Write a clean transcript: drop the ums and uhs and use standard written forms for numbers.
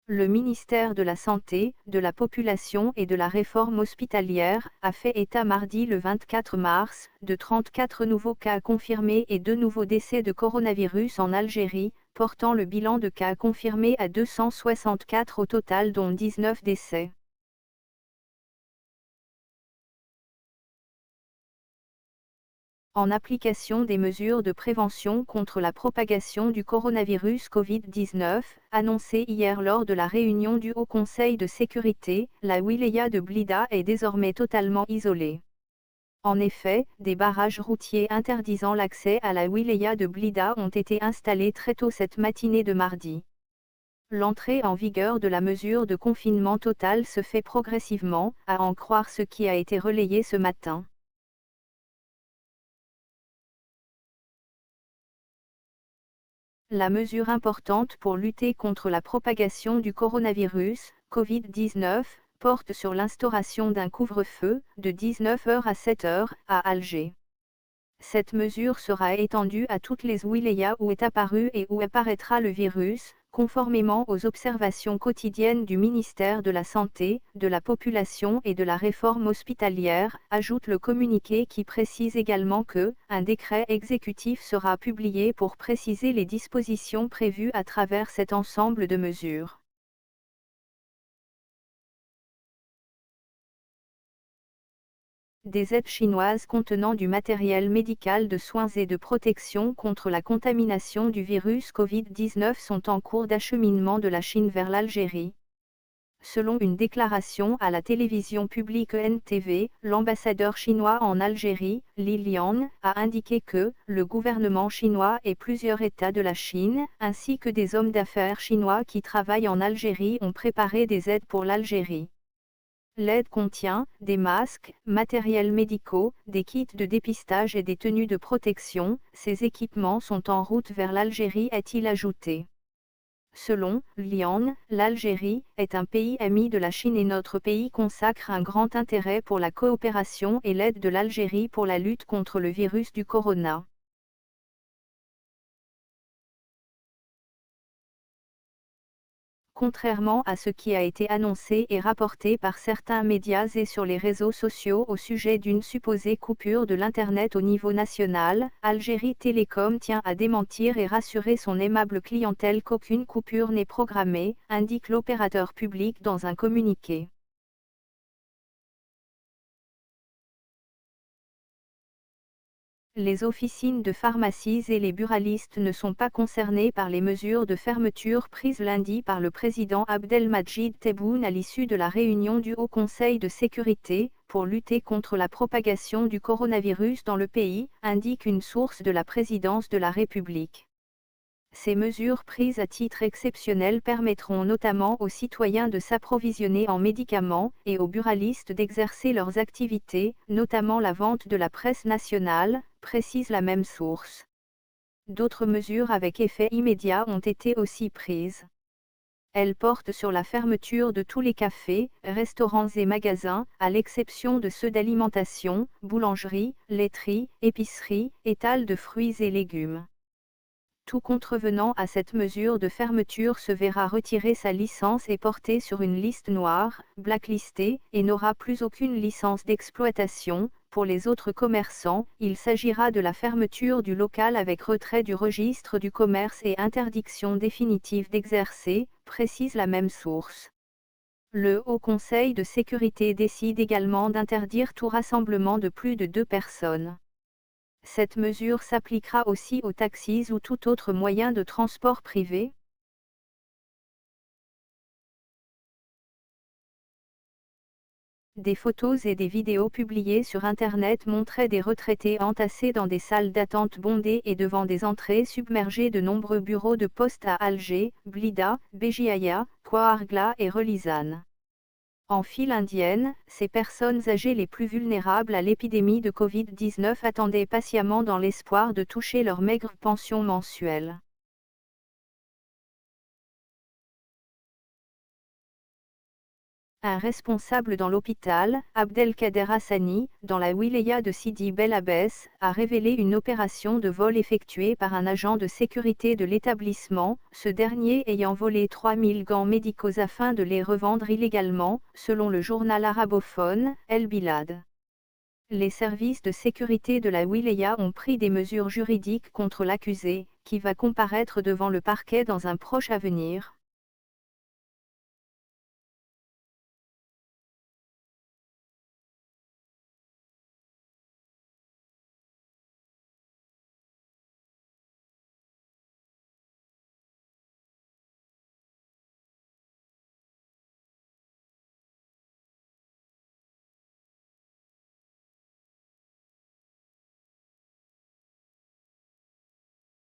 Le ministère de la Santé, de la Population et de la Réforme hospitalière a fait état mardi le 24 mars de 34 nouveaux cas confirmés et 2 nouveaux décès de coronavirus en Algérie, portant le bilan de cas confirmés à 264 au total dont 19 décès. En application des mesures de prévention contre la propagation du coronavirus Covid-19, annoncées hier lors de la réunion du Haut Conseil de sécurité, la wilaya de Blida est désormais totalement isolée. En effet, des barrages routiers interdisant l'accès à la wilaya de Blida ont été installés très tôt cette matinée de mardi. L'entrée en vigueur de la mesure de confinement total se fait progressivement, à en croire ce qui a été relayé ce matin. La mesure importante pour lutter contre la propagation du coronavirus, Covid-19, porte sur l'instauration d'un couvre-feu, de 19h à 7h, à Alger. Cette mesure sera étendue à toutes les wilayas où est apparu et où apparaîtra le virus, conformément aux observations quotidiennes du ministère de la Santé, de la Population et de la Réforme hospitalière, ajoute le communiqué qui précise également que, un décret exécutif sera publié pour préciser les dispositions prévues à travers cet ensemble de mesures. Des aides chinoises contenant du matériel médical de soins et de protection contre la contamination du virus Covid-19 sont en cours d'acheminement de la Chine vers l'Algérie. Selon une déclaration à la télévision publique NTV, l'ambassadeur chinois en Algérie, Li Lian, a indiqué que le gouvernement chinois et plusieurs États de la Chine, ainsi que des hommes d'affaires chinois qui travaillent en Algérie ont préparé des aides pour l'Algérie. L'aide contient des masques, matériels médicaux, des kits de dépistage et des tenues de protection. Ces équipements sont en route vers l'Algérie, a-t-il ajouté. Selon Lian, l'Algérie est un pays ami de la Chine et notre pays consacre un grand intérêt pour la coopération et l'aide de l'Algérie pour la lutte contre le virus du corona. Contrairement à ce qui a été annoncé et rapporté par certains médias et sur les réseaux sociaux au sujet d'une supposée coupure de l'Internet au niveau national, Algérie Télécom tient à démentir et rassurer son aimable clientèle qu'aucune coupure n'est programmée, indique l'opérateur public dans un communiqué. Les officines de pharmacies et les buralistes ne sont pas concernés par les mesures de fermeture prises lundi par le président Abdelmadjid Tebboune à l'issue de la réunion du Haut Conseil de sécurité, pour lutter contre la propagation du coronavirus dans le pays, indique une source de la présidence de la République. Ces mesures prises à titre exceptionnel permettront notamment aux citoyens de s'approvisionner en médicaments et aux buralistes d'exercer leurs activités, notamment la vente de la presse nationale, précise la même source. D'autres mesures avec effet immédiat ont été aussi prises. Elles portent sur la fermeture de tous les cafés, restaurants et magasins, à l'exception de ceux d'alimentation, boulangeries, laiteries, épiceries, étals de fruits et légumes. Tout contrevenant à cette mesure de fermeture se verra retirer sa licence et porté sur une liste noire, blacklistée, et n'aura plus aucune licence d'exploitation. Pour les autres commerçants, il s'agira de la fermeture du local avec retrait du registre du commerce et interdiction définitive d'exercer, précise la même source. Le Haut Conseil de sécurité décide également d'interdire tout rassemblement de plus de 2 personnes. Cette mesure s'appliquera aussi aux taxis ou tout autre moyen de transport privé. Des photos et des vidéos publiées sur Internet montraient des retraités entassés dans des salles d'attente bondées et devant des entrées submergées de nombreux bureaux de poste à Alger, Blida, Béjiaya, Kouargla et Relizane. En file indienne, ces personnes âgées les plus vulnérables à l'épidémie de Covid-19 attendaient patiemment dans l'espoir de toucher leur maigre pension mensuelle. Un responsable dans l'hôpital, Abdelkader Hassani, dans la wilaya de Sidi Bel Abbès, a révélé une opération de vol effectuée par un agent de sécurité de l'établissement, ce dernier ayant volé 3000 gants médicaux afin de les revendre illégalement, selon le journal arabophone, El Bilad. Les services de sécurité de la wilaya ont pris des mesures juridiques contre l'accusé, qui va comparaître devant le parquet dans un proche avenir.